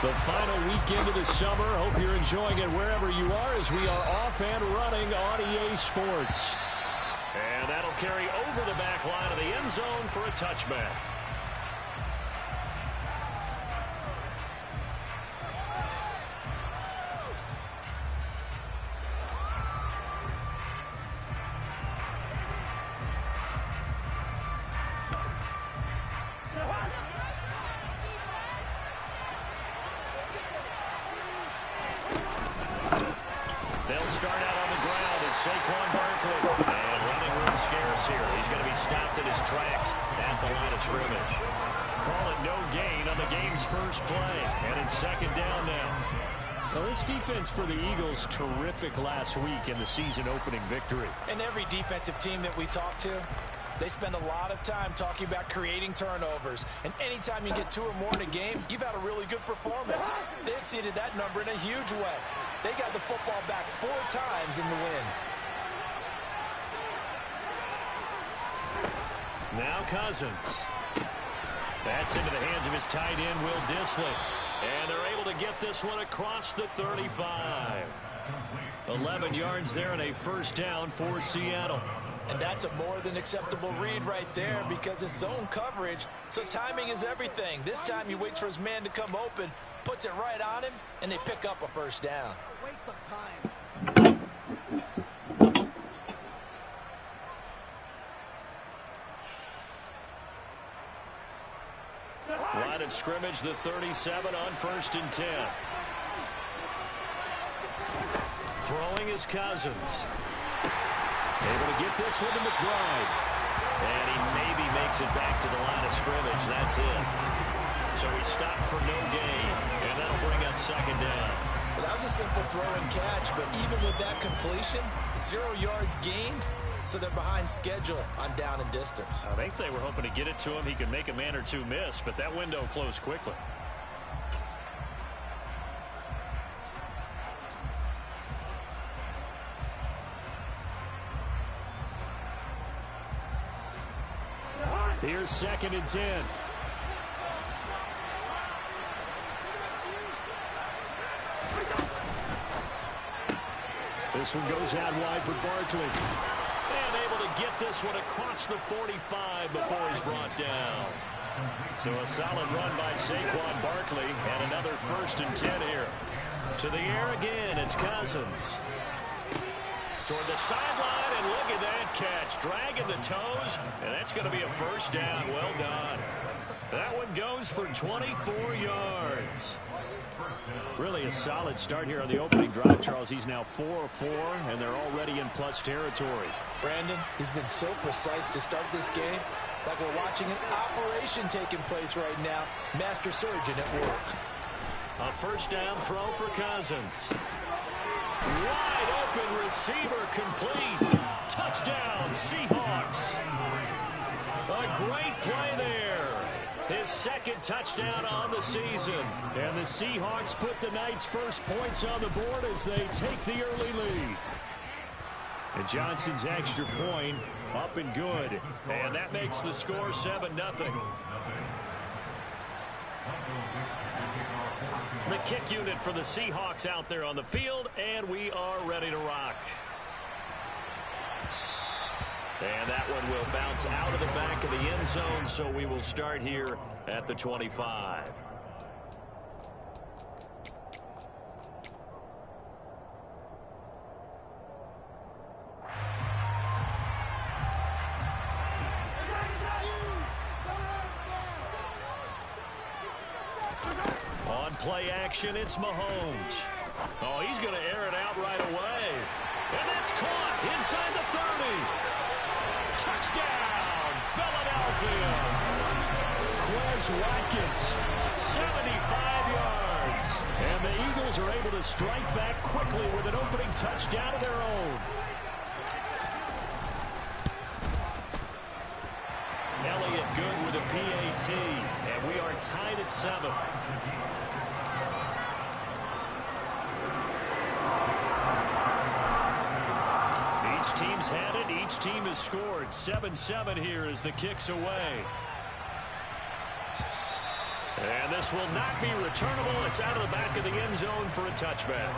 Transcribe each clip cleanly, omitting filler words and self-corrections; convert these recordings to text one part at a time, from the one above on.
The final weekend of the summer. Hope you're enjoying it wherever you are as we are off and running on EA Sports. And that'll carry over the back line of the end zone for a touchback. For the Eagles, terrific last week in the season opening victory. And every defensive team that we talk to, they spend a lot of time talking about creating turnovers. And anytime you get 2 or more in a game, you've had a really good performance. They exceeded that number in a huge way. They got the football back 4 times in the win. Now Cousins. That's into the hands of his tight end, Will Dissly. And they're able to get this one across the 35. 11 yards there and a first down for Seattle. And that's a more than acceptable read right there because it's zone coverage, so timing is everything. This time he waits for his man to come open, puts it right on him, and they pick up a first down. Waste of time. Line of scrimmage, the 37 on 1st and 10. Throwing is Cousins. Able to get this one to McBride. And he maybe makes it back to the line of scrimmage. That's it. So he stopped for no gain. And that'll bring up 2nd down. Well, that was a simple throw and catch, but even with that completion, 0 yards gained. So they're behind schedule on down and distance. I think they were hoping to get it to him. He could make a man or 2 miss, but that window closed quickly. Here's 2nd and 10. This one goes out wide for Barkley. And able to get this one across the 45 before he's brought down. So a solid run by Saquon Barkley and another 1st and 10 here. To the air again, it's Cousins. Toward the sideline, and look at that catch. Dragging the toes, and that's going to be a first down. Well done. That one goes for 24 yards. Really a solid start here on the opening drive, Charles. He's now 4 of 4, and they're already in plus territory. Brandon, he's been so precise to start this game, like we're watching an operation taking place right now. Master surgeon at work. A first down throw for Cousins. Wide open receiver complete. Touchdown, Seahawks. A great play there. His 2nd touchdown on the season. And the Seahawks put the Knights' first points on the board as they take the early lead. And Johnson's extra point up and good. And that makes the score 7-0. The kick unit for the Seahawks out there on the field, and we are ready to rock. And that one will bounce out of the back of the end zone, so we will start here at the 25. On play action, it's Mahomes. Oh, he's going to air it out right away. And that's caught inside the 30. Touchdown, Philadelphia. Quez Watkins, 75 yards. And the Eagles are able to strike back quickly with an opening touchdown of their own. Elliott good with a PAT, and we are tied at 7. Each team's had it. Each team has scored. 7-7 here as the kick's away. And this will not be returnable. It's out of the back of the end zone for a touchback.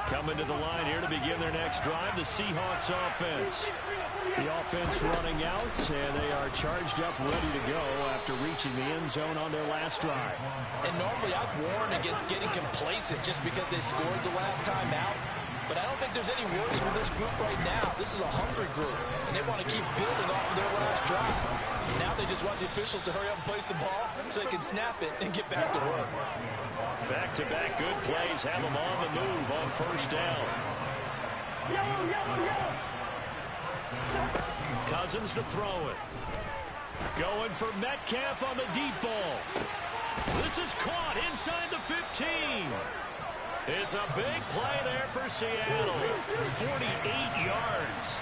Coming to the line here to begin their next drive, the Seahawks offense. The offense running out, and they are charged up, ready to go after reaching the end zone on their last drive. And normally I'd warn against getting complacent just because they scored the last time out. But I don't think there's any worries with this group right now. This is a hungry group, and they want to keep building off of their last drive. Now they just want the officials to hurry up and place the ball so they can snap it and get back to work. Back-to-back good plays have them on the move on first down. Cousins to throw it. Going for Metcalf on the deep ball. This is caught inside the 15. It's a big play there for Seattle. 48 yards.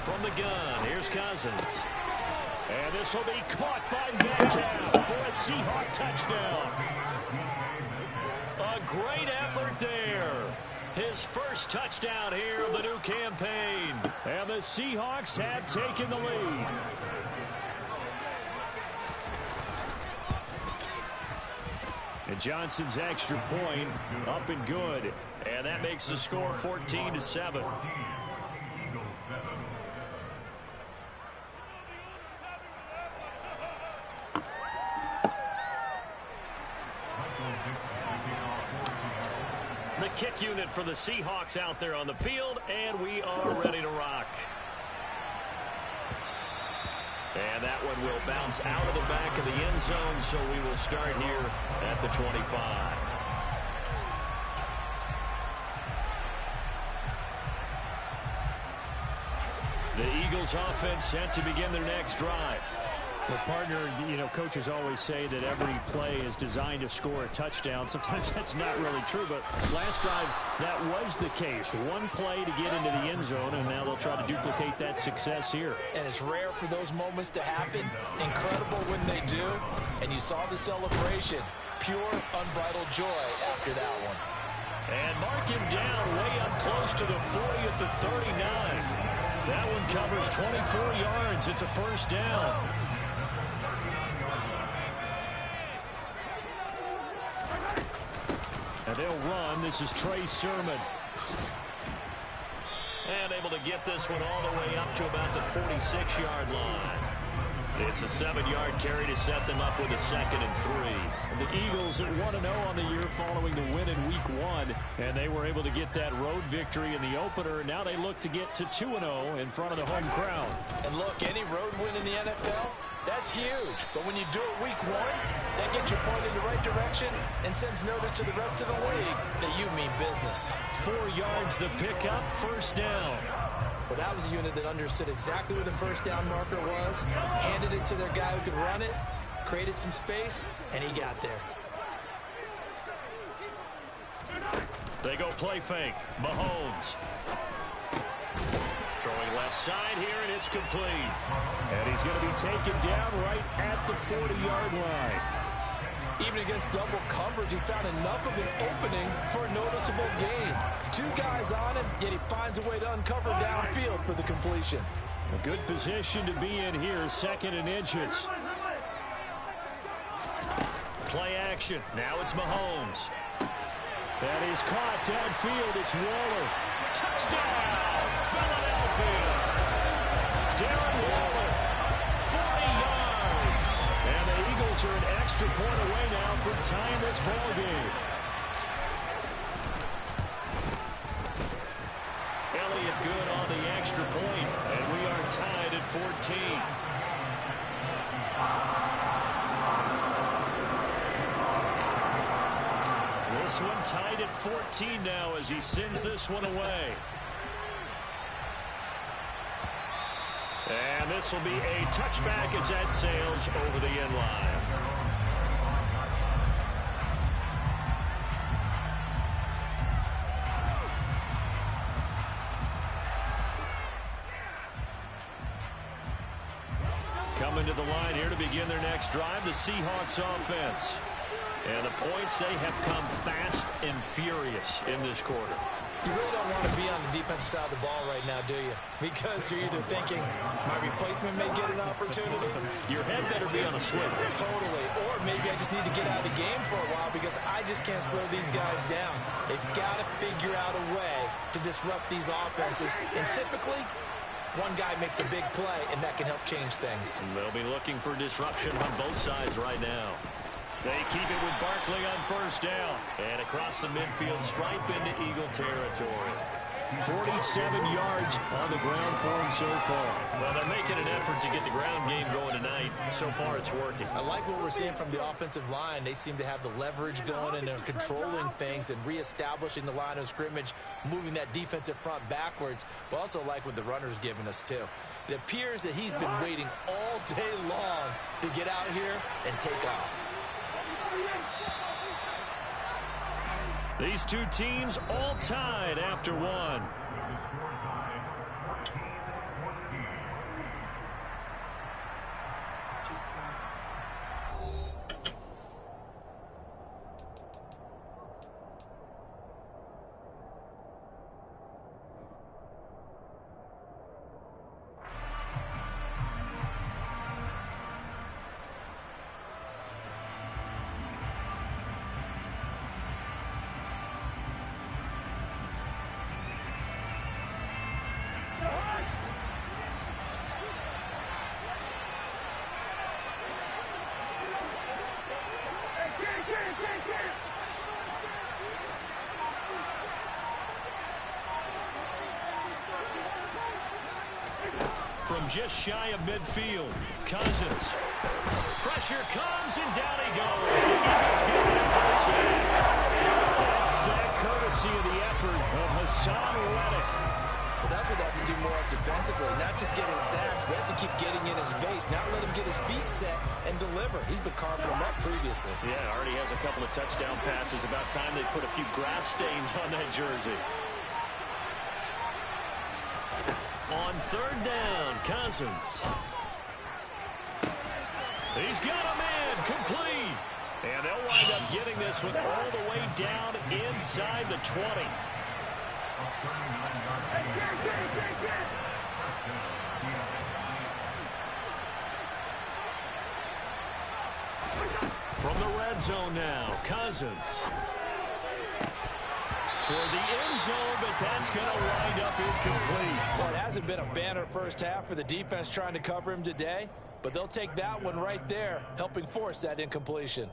From the gun, here's Cousins. And this will be caught by Metcalf for a Seahawk touchdown. A great effort there. His first touchdown here of the new campaign. And the Seahawks have taken the lead. And Johnson's extra point up and good. And that makes the score 14-7. The kick unit for the Seahawks out there on the field, and we are ready to rock. And that one will bounce out of the back of the end zone, so we will start here at the 25. The Eagles offense set to begin their next drive. Well, partner, coaches always say that every play is designed to score a touchdown. Sometimes that's not really true, but last drive that was the case. One play to get into the end zone, and now they'll try to duplicate that success here. And it's rare for those moments to happen. Incredible when they do. And you saw the celebration. Pure, unbridled joy after that one. And mark him down way up close to the 40 at the 39. That one covers 24 yards. It's a first down. And they'll run. This is Trey Sermon. And able to get this one all the way up to about the 46-yard line. It's a 7-yard carry to set them up with a 2nd and 3. And the Eagles at 1-0 on the year following the win in Week 1. And they were able to get that road victory in the opener. Now they look to get to 2-0 in front of the home crowd. And look, any road win in the NFL, that's huge. But when you do it Week 1, that gets you pointed in the right direction and sends notice to the rest of the league that you mean business. 4 yards the pickup, first down. Well, that was a unit that understood exactly where the first down marker was, handed it to their guy who could run it, created some space, and he got there. They go play fake. Mahomes. Throwing left side here, and it's complete. And he's going to be taken down right at the 40-yard line. Even against double coverage, he found enough of an opening for a noticeable gain. 2 guys on him, yet he finds a way to uncover downfield for the completion. A good position to be in here, 2nd and inches. Play action. Now it's Mahomes. That is caught downfield. It's Waller. Touchdown, Philadelphia. Darren Waller, 40 yards. And the Eagles are an extra point away now from tying this ball game. Elliott good on the extra point, and we are tied at 14. This one tied at 14 now as he sends this one away. And this will be a touchback as that sails over the end line. Coming to the line here to begin their next drive, the Seahawks offense. And the points, they have come fast and furious in this quarter. You really don't want to be on the defensive side of the ball right now, do you? Because you're either thinking, my replacement may get an opportunity. Your head better be on a swivel. Totally. Or maybe I just need to get out of the game for a while because I just can't slow these guys down. They've got to figure out a way to disrupt these offenses. And typically, one guy makes a big play, and that can help change things. And they'll be looking for disruption on both sides right now. They keep it with Barkley on first down. And across the midfield stripe into Eagle territory. 47 yards on the ground for him so far. Well, they're making an effort to get the ground game going tonight. So far, it's working. I like what we're seeing from the offensive line. They seem to have the leverage going, and they're controlling things and reestablishing the line of scrimmage, moving that defensive front backwards. But also like what the runner's giving us, too. It appears that he's been waiting all day long to get out here and take off. These two teams all tied after one. From just shy of midfield, Cousins. Pressure comes, and down he goes. The Eagles get there for the sack. That's sack courtesy of the effort of Hassan Reddick. Well, that's what they have to do more of defensively, not just getting sacks, but have to keep getting in his face, not let him get his feet set and deliver. He's been carving them up previously. Yeah, already has a couple of touchdown passes. About time they put a few grass stains on that jersey. On third down, Cousins. He's got a man complete. And they'll wind up getting this one all the way down inside the 20. From the red zone now, Cousins. Toward the end zone, but that's going to wind up incomplete. Well, it hasn't been a banner first half for the defense trying to cover him today, but they'll take that one right there, helping force that incompletion.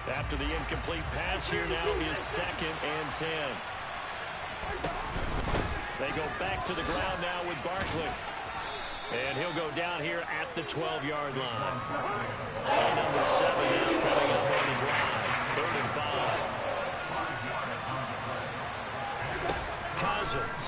After the incomplete pass, here now is 2nd and 10. They go back to the ground now with Barkley. And he'll go down here at the 12-yard line. And number 7 now coming up on the drive. 3rd and 5. Cousins.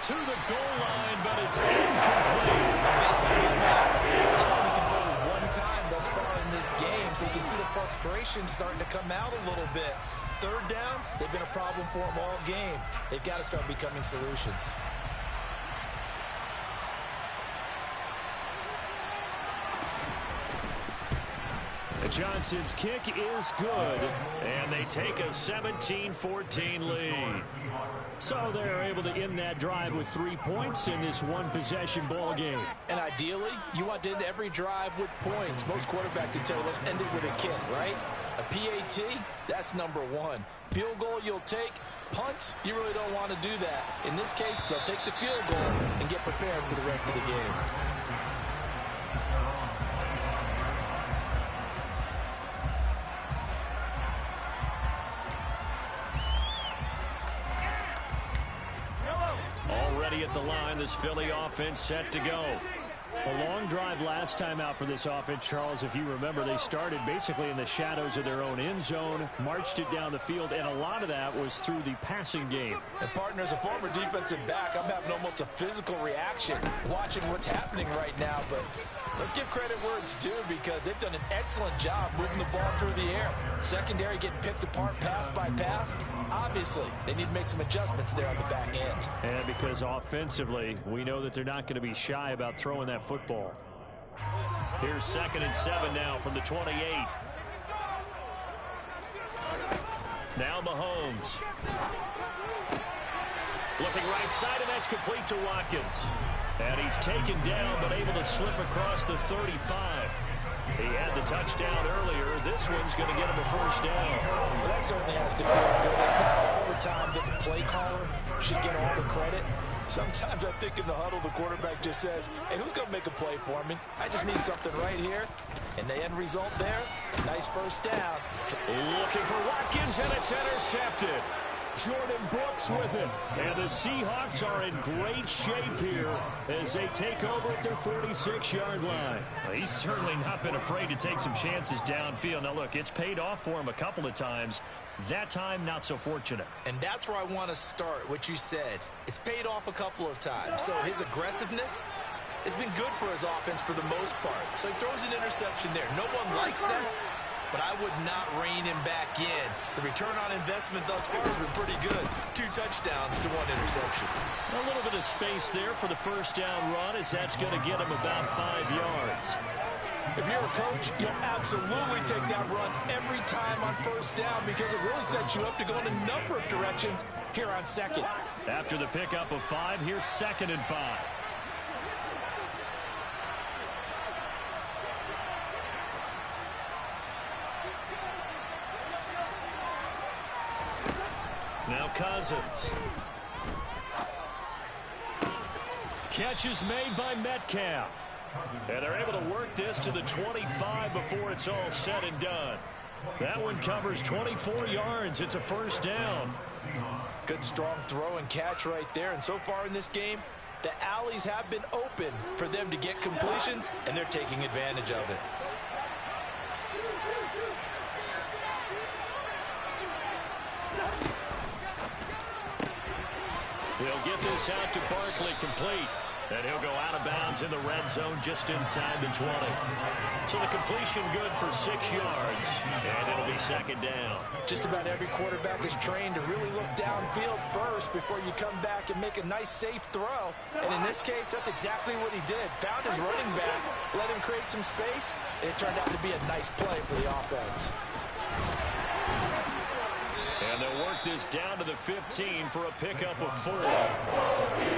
To the goal line, but it's incomplete. Based on that, they've only converted one time thus far in this game, so you can see the frustration starting to come out a little bit. Third downs, they've been a problem for them all game. They've got to start becoming solutions. Johnson's kick is good, and they take a 17-14 lead. So they're able to end that drive with 3 points in this one-possession ball game. And ideally, you want to end every drive with points. Most quarterbacks would tell you, let's end it with a kick, right? A PAT, that's number 1. Field goal you'll take. Punt, you really don't want to do that. In this case, they'll take the field goal and get prepared for the rest of the game. Already at the line, this Philly offense set to go. A long drive last time out for this offense, Charles. If you remember, they started basically in the shadows of their own end zone, marched it down the field, and a lot of that was through the passing game. And partner, as a former defensive back, I'm having almost a physical reaction watching what's happening right now. But let's give credit where it's due, because they've done an excellent job moving the ball through the air. Secondary getting picked apart pass by pass. Obviously, they need to make some adjustments there on the back end. And because offensively, we know that they're not going to be shy about throwing that football. Here's 2nd and 7 now from the 28. Now Mahomes. Looking right side, and that's complete to Watkins. And he's taken down, but able to slip across the 35. He had the touchdown earlier. This one's going to get him a first down. Well, that certainly has to feel good. It's not all the time that the play caller should get all the credit. Sometimes I think in the huddle, the quarterback just says, hey, who's going to make a play for me? I just need something right here. And the end result there, nice first down. Looking for Watkins, and it's intercepted. Jordan Brooks with him. And the Seahawks are in great shape here as they take over at their 46-yard line. Well, he's certainly not been afraid to take some chances downfield. Now, look, it's paid off for him a couple of times. That time, not so fortunate. And that's where I want to start, what you said. It's paid off a couple of times. So his aggressiveness has been good for his offense for the most part. So he throws an interception there. No one likes that. But I would not rein him back in. The return on investment thus far has been pretty good. 2 touchdowns to 1 interception. A little bit of space there for the first down run, as that's going to get him about 5 yards. If you're a coach, you'll absolutely take that run every time on first down, because it really sets you up to go in a number of directions here on 2nd. After the pickup of 5, here's 2nd and 5. Now Cousins. Catch is made by Metcalf. And they're able to work this to the 25 before it's all said and done. That one covers 24 yards. It's a first down. Good strong throw and catch right there. And so far in this game, the alleys have been open for them to get completions, and they're taking advantage of it. He'll get this out to Barkley, complete. And he'll go out of bounds in the red zone just inside the 20. So the completion good for 6 yards. And it'll be 2nd down. Just about every quarterback is trained to really look downfield first before you come back and make a nice, safe throw. And in this case, that's exactly what he did. Found his running back, let him create some space, and it turned out to be a nice play for the offense. And they'll work this down to the 15 for a pickup of 4.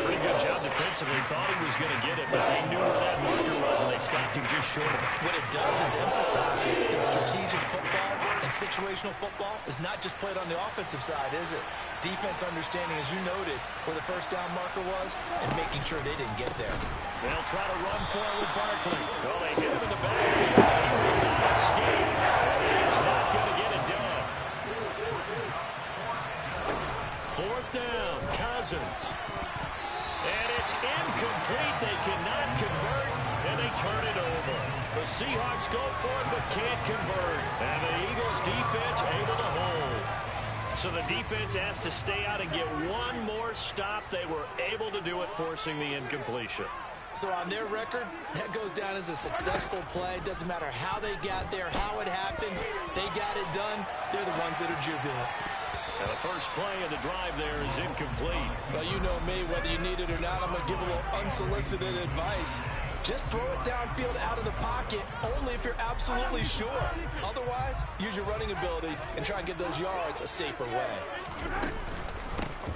Pretty good job defensively. Thought he was going to get it, but they knew where that marker was, and they stopped him just short of it. What it does is emphasize that strategic football and situational football is not just played on the offensive side, is it? Defense understanding, as you noted, where the first down marker was and making sure they didn't get there. They'll try to run forward Barkley. Well, they hit him in the backfield. He will not escape. He's not going to get it done. 4th down, Cousins. And it's incomplete. They cannot convert, and they turn it over. The Seahawks go for it, but can't convert. And the Eagles defense able to hold. So the defense has to stay out and get one more stop. They were able to do it, forcing the incompletion. So on their record, that goes down as a successful play. Doesn't matter how they got there, how it happened. They got it done. They're the ones that are jubilant. And the first play of the drive there is incomplete. Well, you know me, whether you need it or not, I'm going to give a little unsolicited advice. Just throw it downfield out of the pocket, only if you're absolutely sure. Otherwise, use your running ability and try and get those yards a safer way.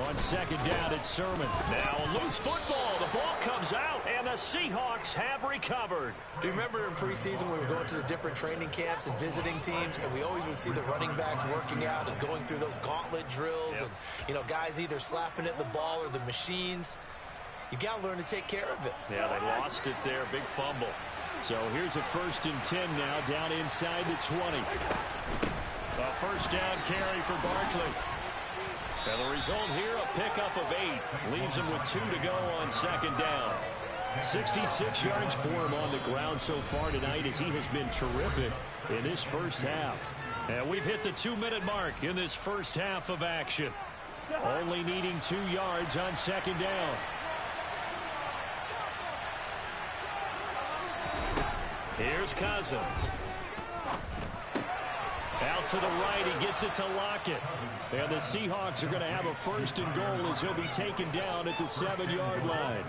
On 2nd down, it's Sermon. Now a loose football. The ball comes out, and the Seahawks have recovered. Do you remember in preseason when we were going to the different training camps and visiting teams, and we always would see the running backs working out and going through those gauntlet drills, and, you know, guys either slapping at the ball or the machines? You got to learn to take care of it. Yeah, they lost it there. Big fumble. So here's a 1st and 10 now, down inside the 20. A first down carry for Barkley. And the result here, a pickup of 8. Leaves him with 2 to go on 2nd down. 66 yards for him on the ground so far tonight as he has been terrific in this first half. And we've hit the 2-minute mark in this first half of action. Only needing 2 yards on second down. Here's Cousins. Out to the right, he gets it to Lockett. And the Seahawks are going to have a first and goal as he'll be taken down at the 7-yard line.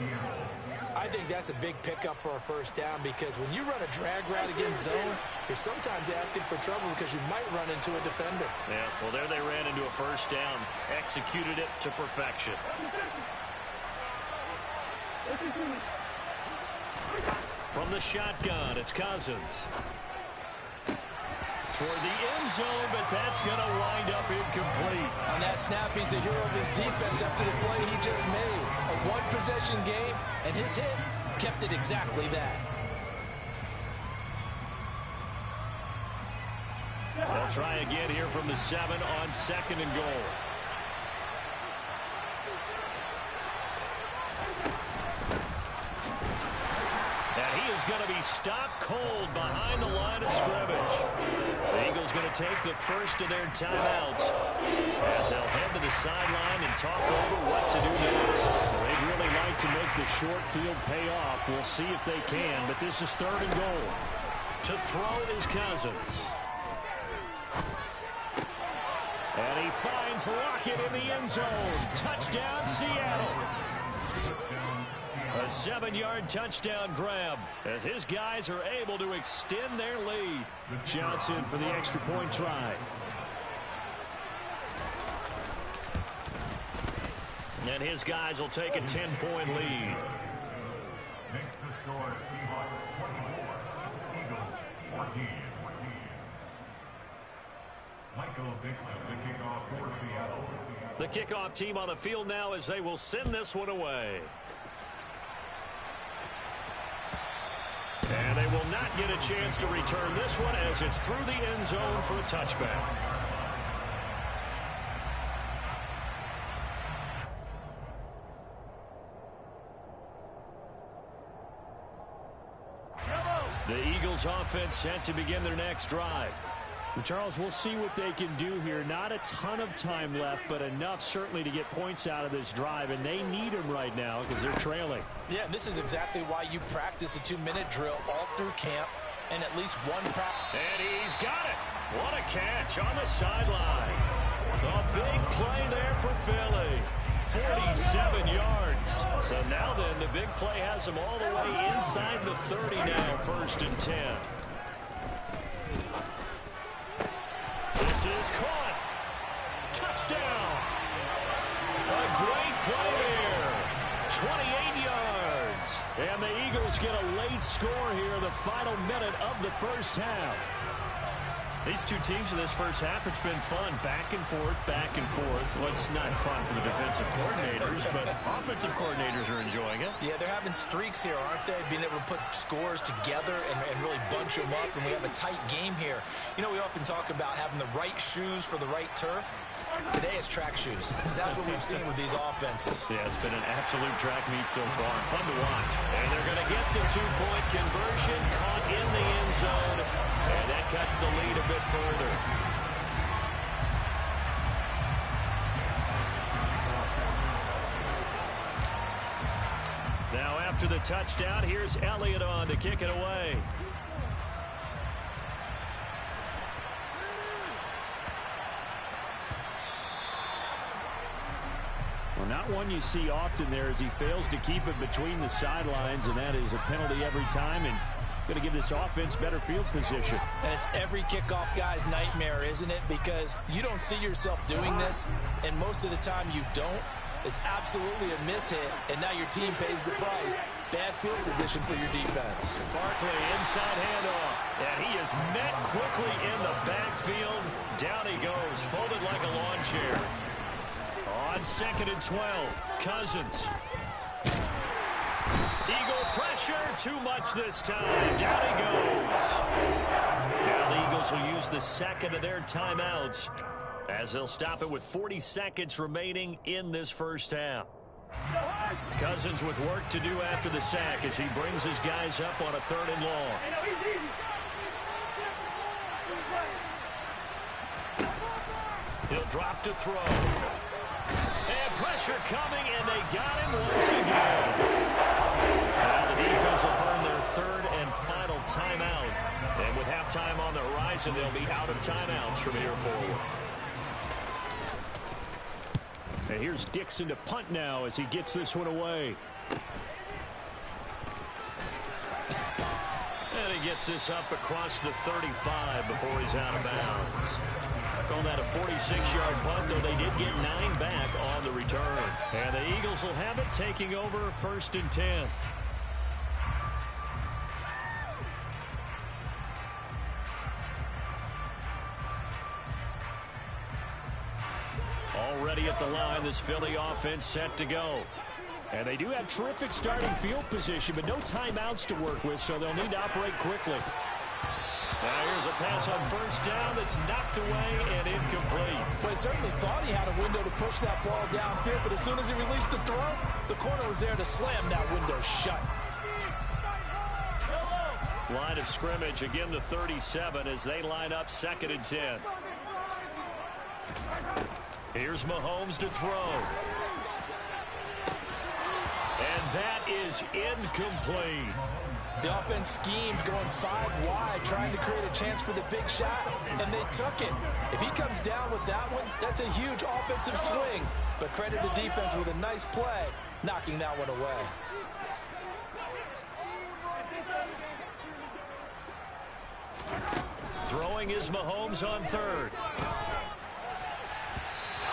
I think that's a big pickup for a first down because when you run a drag route against zone, you're sometimes asking for trouble because you might run into a defender. Yeah, well, there they ran into a first down, executed it to perfection. From the shotgun, it's Cousins. Toward the end zone, but that's going to wind up incomplete. On that snap, he's a hero of his defense after the play he just made. A one-possession game, and his hit kept it exactly that. They'll try again here from the 7 on second and goal. And he is going to be stopped cold behind the line of scrimmage. The Eagles going to take the first of their timeouts as they'll head to the sideline and talk over what to do next. They'd really like to make the short field pay off. We'll see if they can, but this is third and goal. To throw is Cousins. And he finds Lockett in the end zone. Touchdown, Seattle. A 7-yard touchdown grab as his guys are able to extend their lead. Johnson for the extra point try. And his guys will take a 10-point lead. Makes the score Seahawks 24, Eagles 14. Michael Dixon, the kickoff for Seattle. The kickoff team on the field now as they will send this one away. And they will not get a chance to return this one as it's through the end zone for a touchback. The Eagles offense set to begin their next drive. Charles, we'll see what they can do here. Not a ton of time left, but enough certainly to get points out of this drive, and they need them right now because they're trailing. Yeah, this is exactly why you practice a 2-minute drill all through camp and at least one practice. And he's got it. What a catch on the sideline. A big play there for Philly. 47 yards. So now then, the big play has them all the way inside the 30 now, 1st and 10. This is caught. Touchdown. A great play there. 28 yards. And the Eagles get a late score here, the final minute of the first half. These two teams in this first half, it's been fun. Back and forth, back and forth. Well, it's not fun for the defensive coordinators, but offensive coordinators are enjoying it. Yeah, they're having streaks here, aren't they? Being able to put scores together and really bunch them up, and we have a tight game here. You know, we often talk about having the right shoes for the right turf. Today it's track shoes. That's what we've seen with these offenses. Yeah, it's been an absolute track meet so far. Fun to watch. And they're going to get the 2-point conversion, caught in the end zone. And that cuts the lead a bit further. Now after the touchdown, here's Elliott on to kick it away. Well, not one you see often there as he fails to keep it between the sidelines, and that is a penalty every time, and going to give this offense better field position. And it's every kickoff guy's nightmare, isn't it? Because you don't see yourself doing this, and most of the time you don't. It's absolutely a mishit, and now your team pays the price. Bad field position for your defense. Barkley inside handoff, and he is met quickly in the backfield. Down he goes, folded like a lawn chair. On 2nd and 12, Cousins. Eagle pressure, too much this time. Down he goes. Now the Eagles will use the second of their timeouts as they'll stop it with 40 seconds remaining in this first half. Cousins with work to do after the sack as he brings his guys up on a 3rd and long. He'll drop to throw. And pressure coming, and they got him once again. Now the defense will burn their 3rd and final timeout. And with halftime on the horizon, they'll be out of timeouts from here forward. And here's Dixon to punt now as he gets this one away. And he gets this up across the 35 before he's out of bounds. Call that a 46-yard punt, though they did get 9 back on the return. And the Eagles will have it, taking over 1st and 10. Already at the line, this Philly offense set to go. And they do have terrific starting field position, but no timeouts to work with, so they'll need to operate quickly. Now here's a pass on 1st down that's knocked away and incomplete. Well, he certainly thought he had a window to push that ball downfield, but as soon as he released the throw, the corner was there to slam that window shut. Line of scrimmage, again the 37 as they line up 2nd and 10. Here's Mahomes to throw. And that is incomplete. The offense schemed going 5 wide, trying to create a chance for the big shot, and they took it. If he comes down with that one, that's a huge offensive swing. But credit the defense with a nice play, knocking that one away. Throwing is Mahomes on 3rd.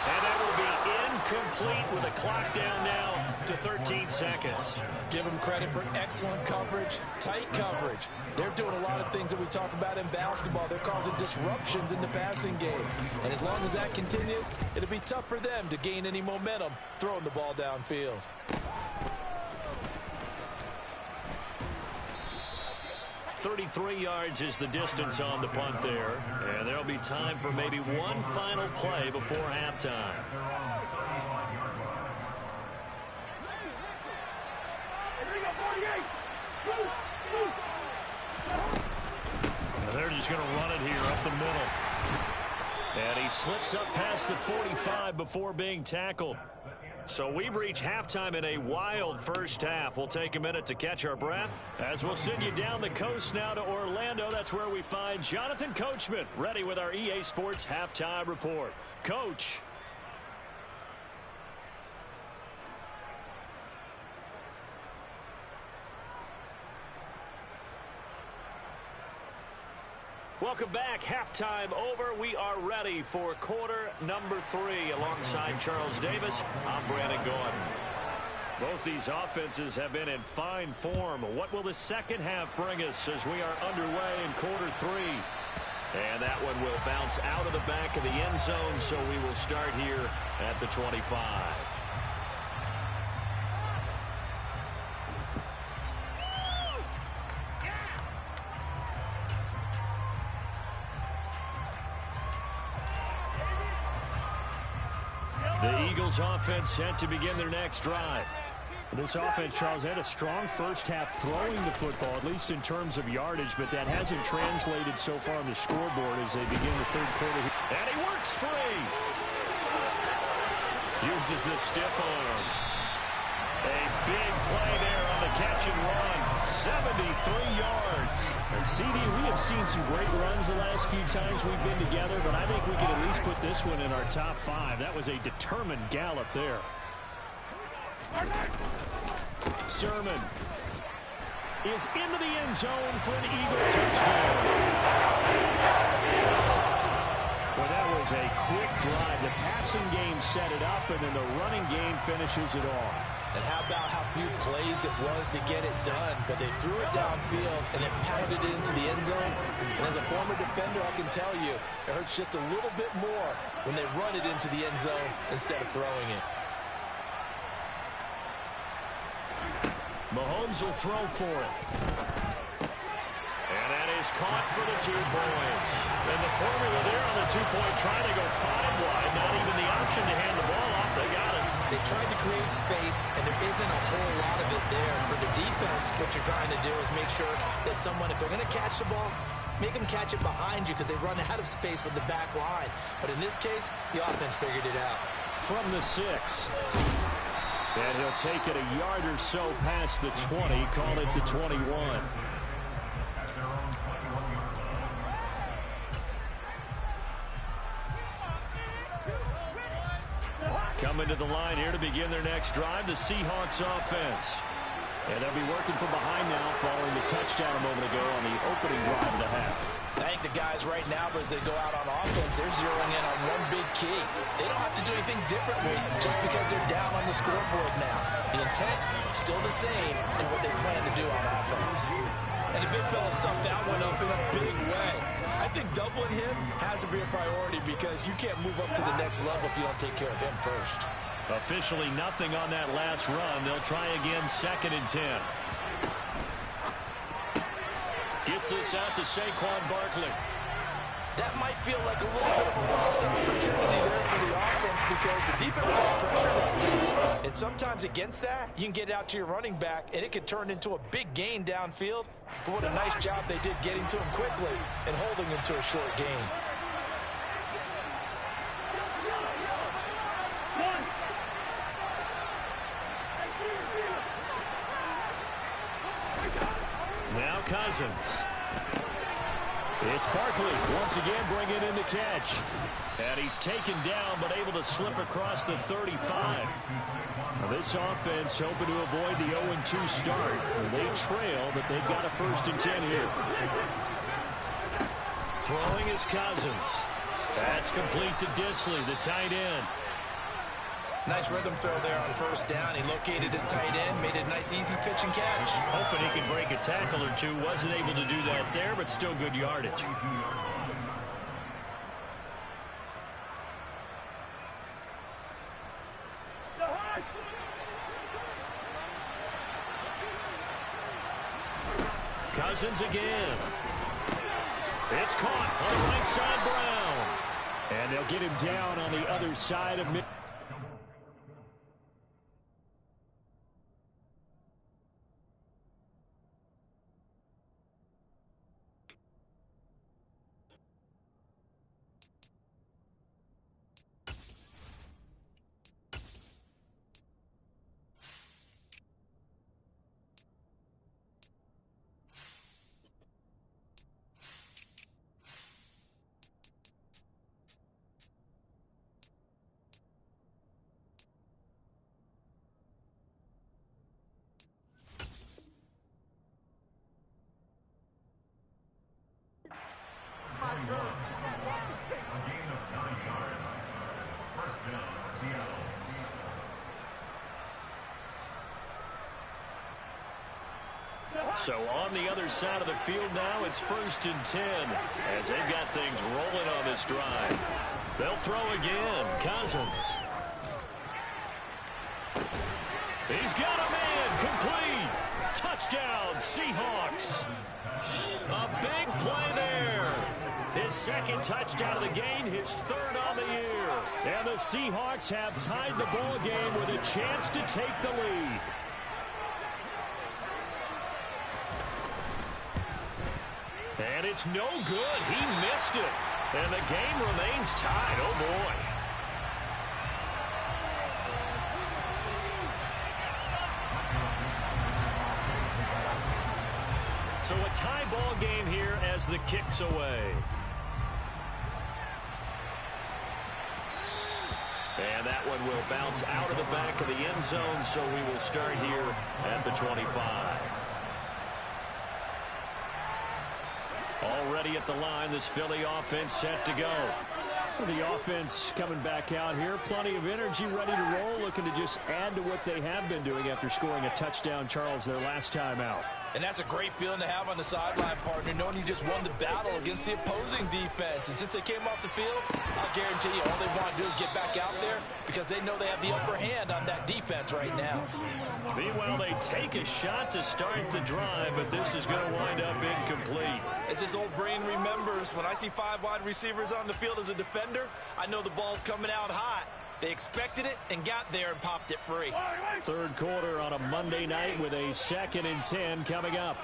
And that will be incomplete with a clock down now to 13 seconds. Give them credit for excellent coverage, tight coverage. They're doing a lot of things that we talk about in basketball. They're causing disruptions in the passing game. And as long as that continues, it'll be tough for them to gain any momentum throwing the ball downfield. 33 yards is the distance on the punt there. And there'll be time for maybe one final play before halftime. Now they're just going to run it here up the middle. And he slips up past the 45 before being tackled. So we've reached halftime in a wild 1st half. We'll take a minute to catch our breath as we'll send you down the coast now to Orlando. That's where we find Jonathan Coachman ready with our EA Sports Halftime Report. Coach. Welcome back. Halftime over. We are ready for quarter number 3. Alongside Charles Davis, I'm Brandon Gordon. Both these offenses have been in fine form. What will the second half bring us as we are underway in quarter 3? And that one will bounce out of the back of the end zone, so we will start here at the 25. The Eagles offense set to begin their next drive. This offense, Charles, had a strong first half throwing the football, at least in terms of yardage, but that hasn't translated so far on the scoreboard as they begin the 3rd quarter. And he works free. Uses the stiff arm. A big play there on the catch and run. 73 yards. And CD, we have seen some great runs the last few times we've been together, but I think we can at least put this one in our top 5. That was a determined gallop there. Sermon is into the end zone for an Eagle touchdown. Well, that was a quick drive. The passing game set it up, and then the running game finishes it off. And how about how few plays it was to get it done, but they threw it downfield and it pounded it into the end zone. And as a former defender, I can tell you, it hurts just a little bit more when they run it into the end zone instead of throwing it. Mahomes will throw for it. And that is caught for the 2 points. And the formula there on the 2-point try to go 5 wide. Not even the option to hand the ball off. They got it. They tried to create space, and there isn't a whole lot of it there. For the defense, what you're trying to do is make sure that someone, if they're going to catch the ball, make them catch it behind you because they run out of space with the back line. But in this case, the offense figured it out. From the 6. And he'll take it a yard or so past the 20, call it the 21. Coming to the line here to begin their next drive, the Seahawks offense. And they'll be working from behind now following the touchdown a moment ago on the opening drive of the half. I think the guys right now, as they go out on offense, they're zeroing in on one big key. They don't have to do anything differently just because they're down on the scoreboard now. The intent, still the same in what they plan to do on offense. And the big fella stuffed that one up in a big way. I think doubling him has to be a priority because you can't move up to the next level if you don't take care of him first. Officially nothing on that last run. They'll try again, 2nd and 10. Gets this out to Saquon Barkley. That might feel like a little bit of a lost opportunity there for the offense because the defense got pressure that time. And sometimes against that, you can get out to your running back, and it could turn into a big gain downfield. But what a nice job they did getting to him quickly and holding him to a short gain. Now Cousins. It's Barkley once again bringing in the catch. And he's taken down but able to slip across the 35. Now this offense hoping to avoid the 0-2 start. They trail, but they've got a 1st and 10 here. Throwing is Cousins. That's complete to Disley, the tight end. Nice rhythm throw there on 1st down. He located his tight end, made it a nice easy pitch and catch. Hoping he could break a tackle or two. Wasn't able to do that there, but still good yardage. Cousins again. It's caught on the right side, Brown. And they'll get him down on the other side of mid. So on the other side of the field now, it's 1st and 10 as they've got things rolling on this drive. They'll throw again. Cousins. He's got a man complete. Touchdown, Seahawks. A big play there. His 2nd touchdown of the game, his 3rd on the year. And the Seahawks have tied the ball game with a chance to take the lead. And it's no good. He missed it. And the game remains tied. Oh, boy. So a tie ball game here as the kick's away. And that one will bounce out of the back of the end zone, so we will start here at the 25. Already at the line, this Philly offense set to go. The offense coming back out here. Plenty of energy, ready to roll, looking to just add to what they have been doing after scoring a touchdown, Charles, their last time out. And that's a great feeling to have on the sideline, partner, knowing you just won the battle against the opposing defense. And since they came off the field, I'll guarantee you all they want to do is get back out there because they know they have the upper hand on that defense right now. Meanwhile, they take a shot to start the drive, but this is going to wind up incomplete. As this old brain remembers, when I see 5 wide receivers on the field as a defender, I know the ball's coming out hot. They expected it and got there and popped it free. Third quarter on a Monday night with a 2nd and 10 coming up.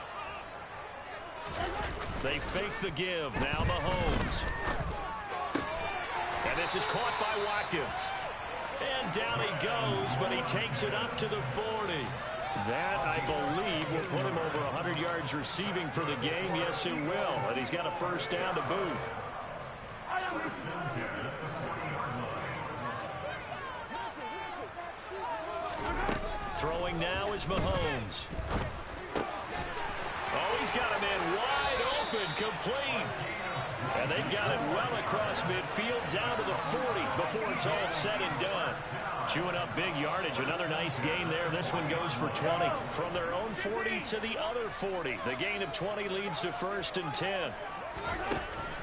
They fake the give. Now Mahomes. And this is caught by Watkins. And down he goes, but he takes it up to the 40. That, I believe, will put him over 100 yards receiving for the game. Yes, it will. And he's got a first down to boot. Throwing now is Mahomes. Oh, he's got him in wide open, complete. And they've got it well across midfield, down to the 40 before it's all said and done. Chewing up big yardage. Another nice gain there. This one goes for 20. From their own 40 to the other 40. The gain of 20 leads to 1st and 10.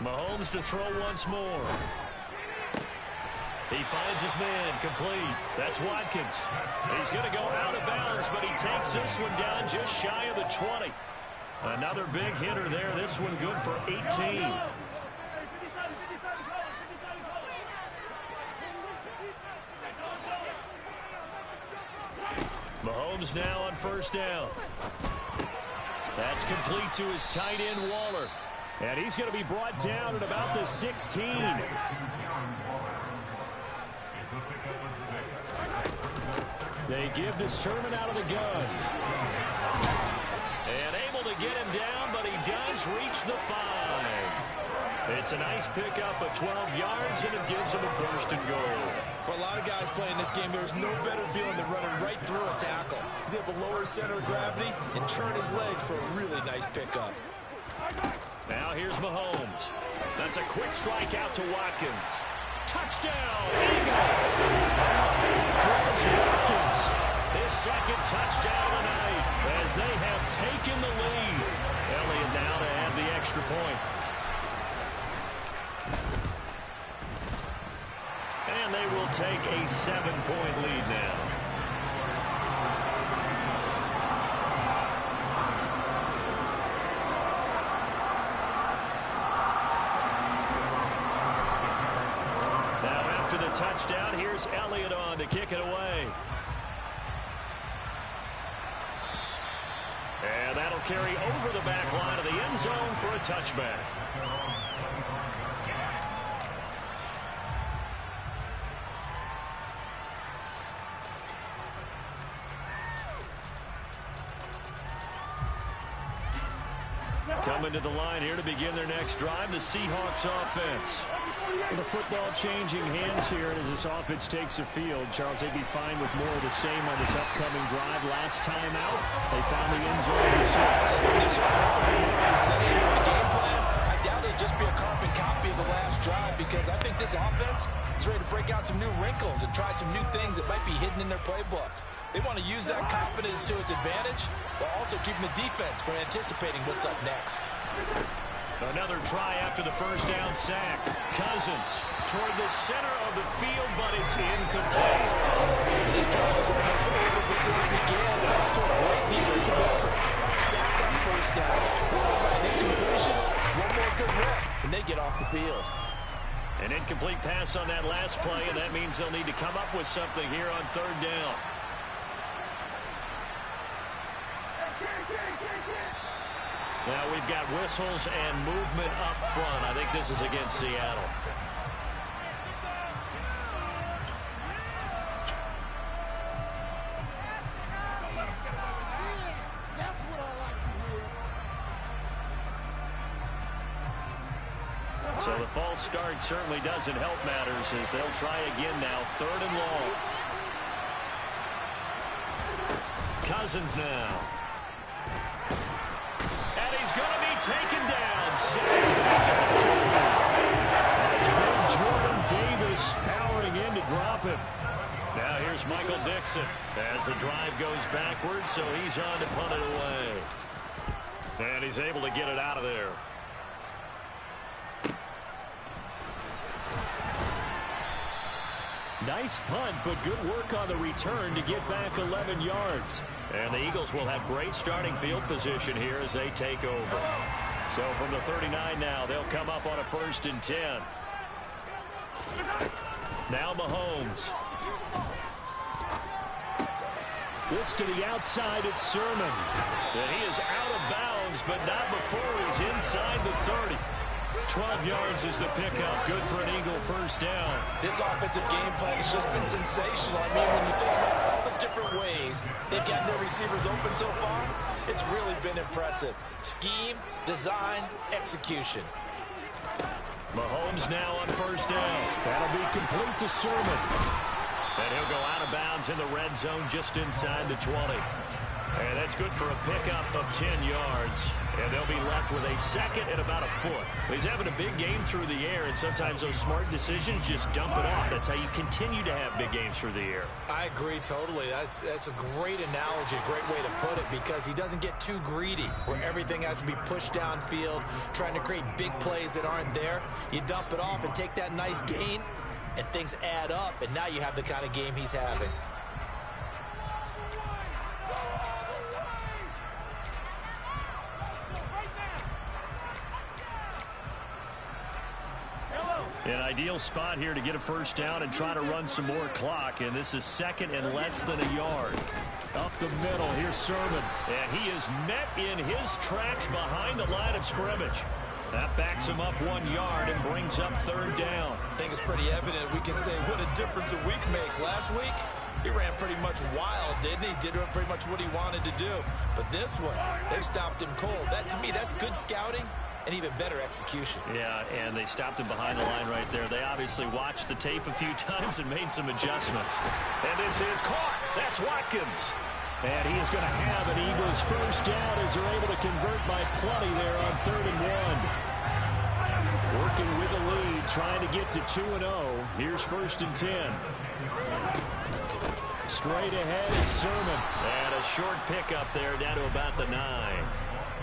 Mahomes to throw once more. He finds his man, complete. That's Watkins. He's going to go out of bounds, but he takes this one down just shy of the 20. Another big hitter there. This one good for 18. Mahomes now on first down. That's complete to his tight end, Waller. And he's going to be brought down at about the 16. They give the Sermon out of the gun. And able to get him down, but he does reach the 5. It's a nice pickup of 12 yards, and it gives him a 1st and goal. For a lot of guys playing this game, there's no better feeling than running right through a tackle. He's able to lower his center of gravity and turn his legs for a really nice pickup. Now here's Mahomes. That's a quick strike out to Watkins. Touchdown, Eagles! Watkins, his 2nd touchdown of the night as they have taken the lead. Elliott now to add the extra point. And they will take a 7-point lead now. Now after the touchdown, here's Elliott on to kick it away. And that'll carry over the back line of the end zone for a touchback. Coming to the line here to begin their next drive, the Seahawks offense. The football changing hands here as this offense takes the field. Charles, they'd be fine with more of the same on this upcoming drive. Last time out, they found the end zone for 6. The game plan, I doubt it'd just be a carbon copy of the last drive because I think this offense is ready to break out some new wrinkles and try some new things that might be hidden in their playbook. They want to use that confidence to its advantage while also keeping the defense from anticipating what's up next. Another try after the first down sack. Cousins toward the center of the field, but it's incomplete. This drive is almost over before it began, thanks to a great defensive effort. Sack on first down, followed by an incompletion, one more good rep, and they get off the field. An incomplete pass on that last play, and that means they'll need to come up with something here on third down. Now we've got whistles and movement up front. I think this is against Seattle. So the false start certainly doesn't help matters as they'll try again now. 3rd and long. Cousins now. And he's going to be taken down. Sacked back at the 2. That's big Jordan Davis powering in to drop him. Now here's Michael Dixon as the drive goes backwards, so he's on to punt it away. And he's able to get it out of there. Nice punt, but good work on the return to get back 11 yards. And the Eagles will have great starting field position here as they take over. So from the 39 now, they'll come up on a 1st and 10. Now Mahomes. This to the outside, it's Sermon. And he is out of bounds, but not before he's inside the 30. 12 yards is the pickup. Good for an Eagle first down. This offensive game plan has just been sensational. I mean, when you think about all the different ways they've gotten their receivers open so far, it's really been impressive. Scheme, design, execution. Mahomes now on first down. That'll be complete to Sermon. And he'll go out of bounds in the red zone just inside the 20. And that's good for a pickup of 10 yards. And they'll be left with a second and about a foot. He's having a big game through the air, and sometimes those smart decisions just dump it off. That's how you continue to have big games through the air. I agree totally. That's a great analogy, a great way to put it, because he doesn't get too greedy where everything has to be pushed downfield, trying to create big plays that aren't there. You dump it off and take that nice gain, and things add up, and now you have the kind of game he's having. An ideal spot here to get a first down and try to run some more clock, and this is second and less than a yard. Up the middle, here's Sermon. And he is met in his tracks behind the line of scrimmage. That backs him up 1 yard and brings up third down. I think it's pretty evident. We can say what a difference a week makes. Last week, he ran pretty much wild, didn't he? Did pretty much what he wanted to do. But this one, they stopped him cold. That, to me, that's good scouting and even better execution. Yeah, and they stopped him behind the line right there. They obviously watched the tape a few times and made some adjustments. And this is caught. That's Watkins. And he is going to have an Eagles first down as they're able to convert by plenty there on 3rd and 1. Working with the lead, trying to get to 2-0. Here's 1st and 10. Straight ahead, it's Sermon. And a short pickup there down to about the 9.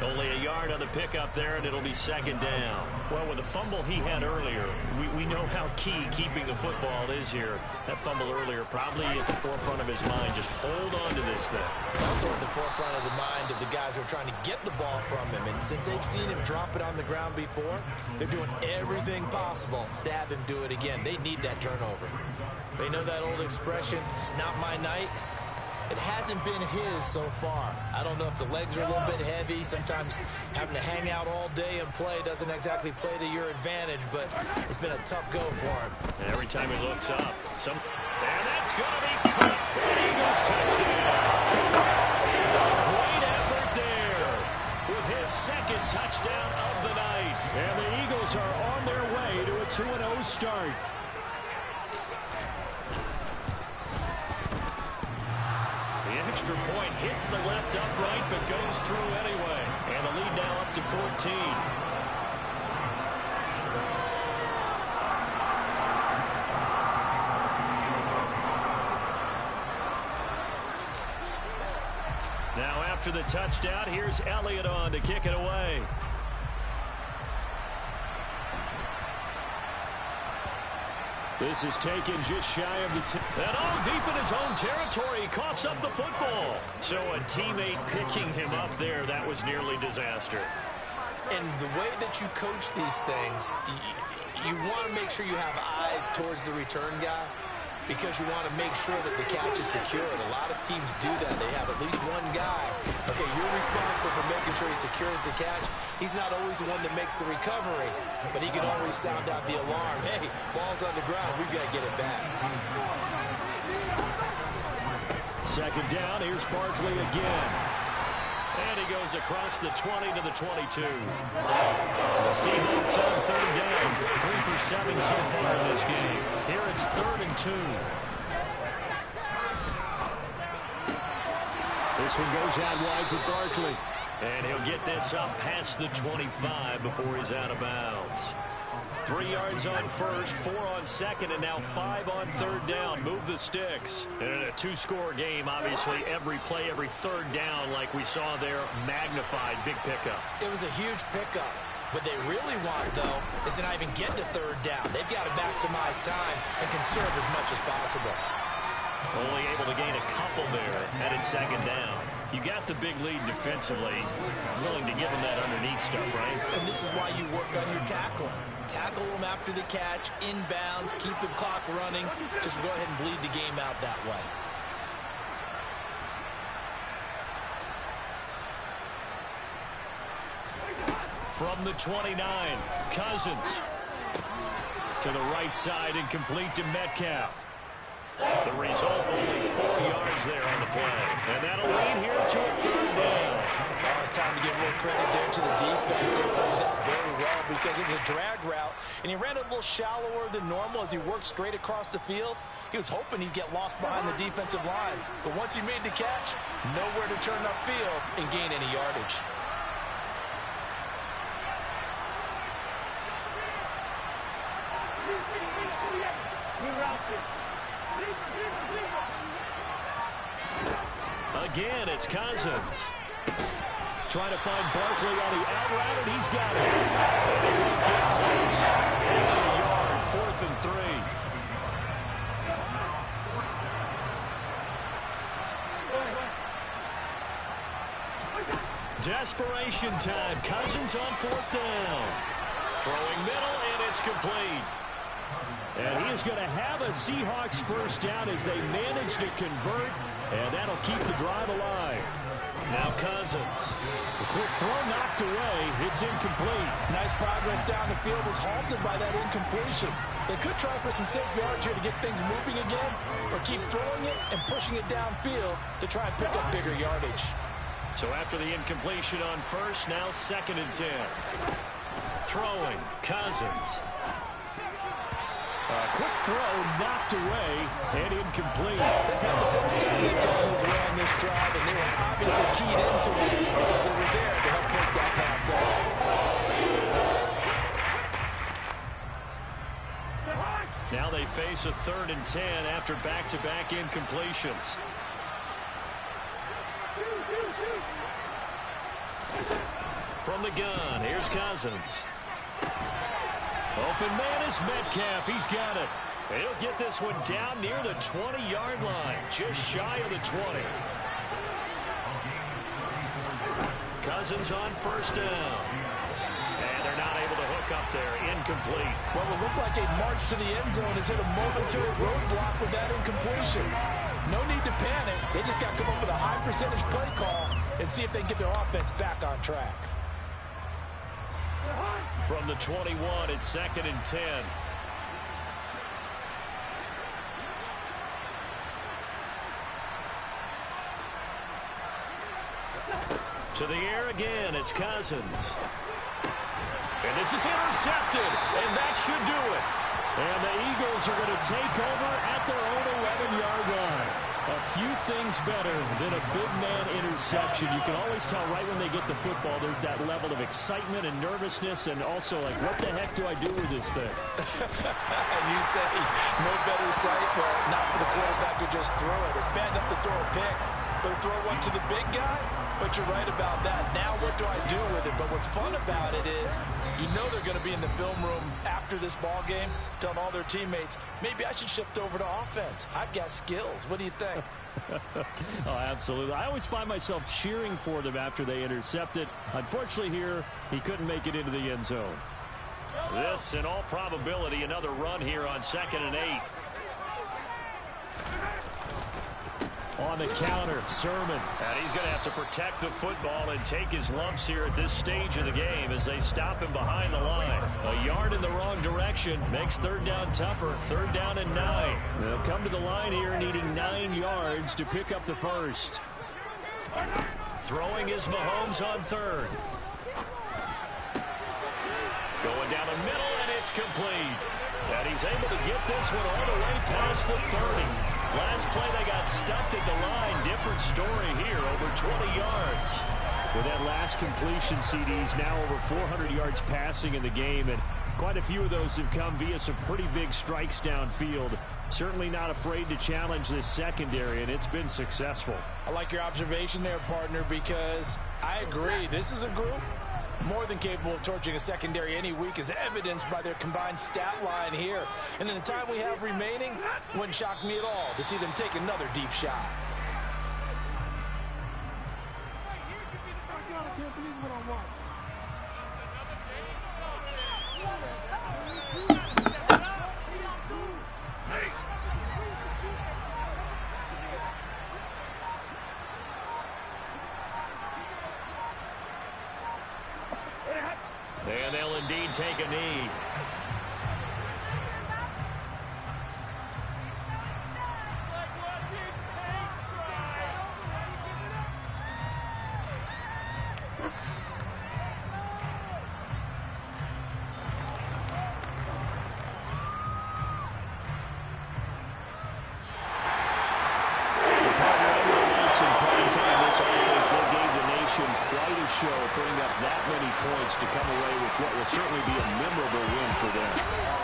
Only a yard on the pickup there, and it'll be second down. Well, with the fumble he had earlier, we know how key keeping the football is here. That fumble earlier probably at the forefront of his mind. Just hold on to this thing. It's also at the forefront of the mind of the guys who are trying to get the ball from him. And since they've seen him drop it on the ground before, they're doing everything possible to have him do it again. They need that turnover. They know that old expression, it's not my night. It hasn't been his so far. I don't know if the legs are a little bit heavy. Sometimes having to hang out all day and play doesn't exactly play to your advantage, but it's been a tough go for him. And every time he looks up, and that's going to be caught for an Eagles touchdown. Great effort there with his second touchdown of the night. And the Eagles are on their way to a 2-0 start. Extra point hits the left upright but goes through anyway. And the lead now up to 14. Now after the touchdown, here's Elliott on to kick it away. This is taken just shy of the 10. And deep in his own territory, he coughs up the football. So a teammate picking him up there, that was nearly disaster. And the way that you coach these things, you want to make sure you have eyes towards the return guy, because you want to make sure that the catch is secured. A lot of teams do that. They have at least one guy. Okay, you're responsible for making sure he secures the catch. He's not always the one that makes the recovery, but he can always sound out the alarm. Hey, ball's on the ground. We've got to get it back. Second down. Here's Barkley again. And he goes across the 20 to the 22. The Seahawks on third down. 3 for 7 so far in this game. Here it's 3rd and 2. This one goes out wide for Barkley. And he'll get this up past the 25 before he's out of bounds. 3 yards on first, 4 on second, and now 5 on third down. Move the sticks. And in a 2-score game, obviously, every play, every third down, like we saw there, magnified. Big pickup. It was a huge pickup. What they really want, though, is to not even get to third down. They've got to maximize time and conserve as much as possible. Only able to gain a couple there, and it's second down. You got the big lead defensively. Willing to give them that underneath stuff, right? And this is why you work on your tackling. Tackle them after the catch, inbounds, keep the clock running. Just go ahead and bleed the game out that way. From the 29, Cousins. To the right side and complete to Metcalf. The result, only 4 yards there on the play. And that'll lead here to a 3rd down. Now it's time to give a little credit there to the defense. They played that very well because it was a drag route, and he ran it a little shallower than normal as he worked straight across the field. He was hoping he'd get lost behind the defensive line, but once he made the catch, nowhere to turn upfield and gain any yardage. Again, it's Cousins. Trying to find Barkley on the out route, and he's got it. They won't get close. A yard, 4th and 3. Desperation time. Cousins on 4th down. Throwing middle, and it's complete. And he is going to have a Seahawks 1st down as they manage to convert, and that'll keep the drive alive. Now Cousins. The quick throw knocked away. It's incomplete. Nice progress down the field was halted by that incompletion. They could try for some safe yards here to get things moving again, or keep throwing it and pushing it downfield to try and pick up bigger yardage. So after the incompletion on 1st, now 2nd and 10. Throwing, Cousins. A quick throw knocked away and incomplete. That's not the first time they've gone his way on this drive, and they were obviously keyed into it because they were there to help break that pass out. Now they face a 3rd and 10 after back-to-back incompletions. From the gun, here's Cousins. Open man is Metcalf. He's got it. He'll get this one down near the 20-yard line, just shy of the 20. Cousins on 1st down. And they're not able to hook up there. Incomplete. What will look like a march to the end zone has hit a momentary roadblock with that incompletion. No need to panic. They just got to come up with a high percentage play call and see if they can get their offense back on track. From the 21, it's 2nd and 10. To the air again, it's Cousins. And this is intercepted, and that should do it. And the Eagles are going to take over at their own 11-yard line. A few things better than a big man interception. You can always tell right when they get the football, there's that level of excitement and nervousness, and also like, what the heck do I do with this thing? And you say, no better sight, well, not for the quarterback to just throw it. It's bad enough to throw a pick, but throw one to the big guy? But you're right about that. Now what do I do with it? But what's fun about it is you know they're going to be in the film room after this ball game telling all their teammates, maybe I should shift over to offense. I've got skills. What do you think? Oh, absolutely. I always find myself cheering for them after they intercept it. Unfortunately here, he couldn't make it into the end zone. This, in all probability, another run here on 2nd and 8. On the counter, Sermon. And he's going to have to protect the football and take his lumps here at this stage of the game as they stop him behind the line. A yard in the wrong direction makes 3rd down tougher. 3rd down and 9. They'll come to the line here needing 9 yards to pick up the 1st. Throwing is Mahomes on 3rd. Going down the middle, and it's complete. And he's able to get this one all the way past the 30. Last play, they got stuffed at the line. Different story here, over 20 yards. With that last completion, CD's now over 400 yards passing in the game, and quite a few of those have come via some pretty big strikes downfield. Certainly not afraid to challenge this secondary, and it's been successful. I like your observation there, partner, because I agree. This is a group more than capable of torching a secondary any week, as evidenced by their combined stat line here. And in the time we have remaining, wouldn't shock me at all to see them take another deep shot. And they'll indeed take a knee. Putting up that many points to come away with what will certainly be a memorable win for them.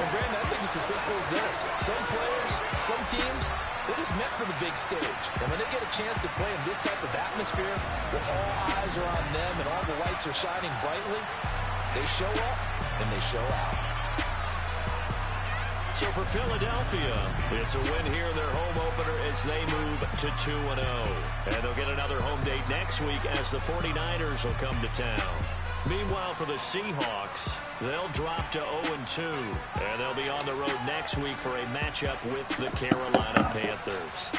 And Brandon, I think it's as simple as this. Some players, some teams, they're just meant for the big stage. And when they get a chance to play in this type of atmosphere, where all eyes are on them and all the lights are shining brightly, they show up and they show out. So for Philadelphia, it's a win here in their home opener as they move to 2-0. And they'll get another home date next week as the 49ers will come to town. Meanwhile, for the Seahawks, they'll drop to 0-2. And they'll be on the road next week for a matchup with the Carolina Panthers.